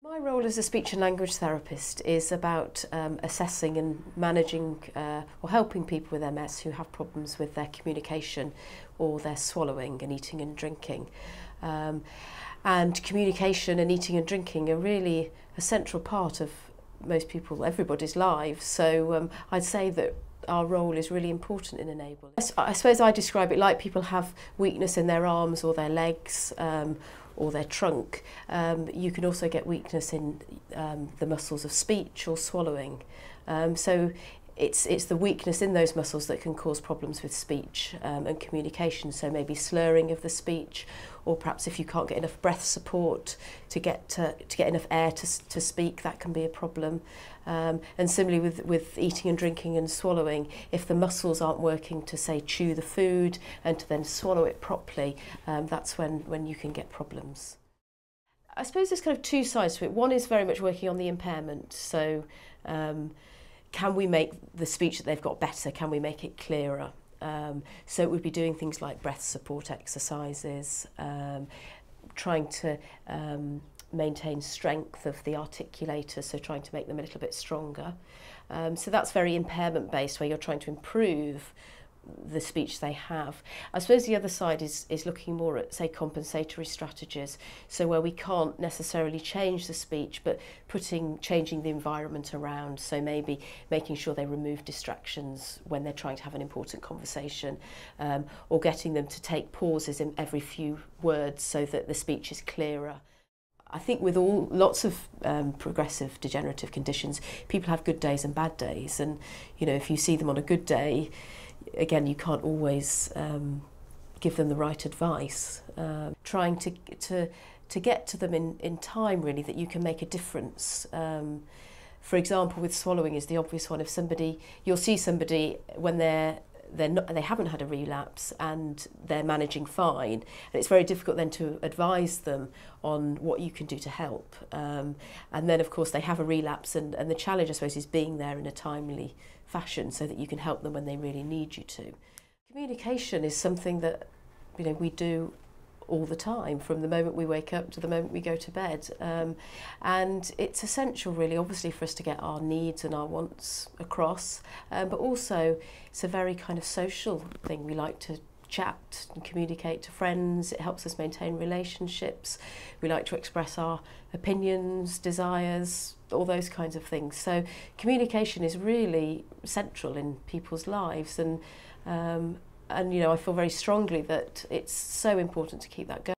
My role as a speech and language therapist is about assessing and managing or helping people with MS who have problems with their communication or their swallowing and eating and drinking. And communication and eating and drinking are really a central part of everybody's lives. So I'd say that our role is really important in enabling. I suppose I describe it like people have weakness in their arms or their legs or their trunk. You can also get weakness in the muscles of speech or swallowing. So it's the weakness in those muscles that can cause problems with speech and communication. So maybe slurring of the speech, or perhaps if you can't get enough breath support to get enough air to speak, that can be a problem. And similarly with eating and drinking and swallowing, if the muscles aren't working to, say, chew the food and to then swallow it properly, that's when you can get problems. I suppose there's kind of two sides to it. One is very much working on the impairment. So can we make the speech that they've got better? Can we make it clearer? So it would be doing things like breath support exercises, trying to maintain strength of the articulator, so trying to make them a little bit stronger. So that's very impairment based, where you're trying to improve the speech they have. I suppose the other side is looking more at, say, compensatory strategies, so where we can't necessarily change the speech, but changing the environment around, so maybe making sure they remove distractions when they're trying to have an important conversation, or getting them to take pauses in every few words so that the speech is clearer. I think with lots of progressive degenerative conditions, people have good days and bad days, and if you see them on a good day, again, you can't always give them the right advice. Trying to get to them in time, really, that you can make a difference. For example, with swallowing is the obvious one. If you'll see somebody when they haven't had a relapse and they're managing fine, and it's very difficult then to advise them on what you can do to help. And then, of course, they have a relapse, and the challenge, I suppose, is being there in a timely fashion so that you can help them when they really need you to. Communication is something that we do all the time, from the moment we wake up to the moment we go to bed, and it's essential, really, obviously, for us to get our needs and our wants across, but also it's a very kind of social thing. We like to chat and communicate to friends. It helps us maintain relationships. We like to express our opinions, desires, all those kinds of things. So communication is really central in people's lives, and I feel very strongly that it's so important to keep that going.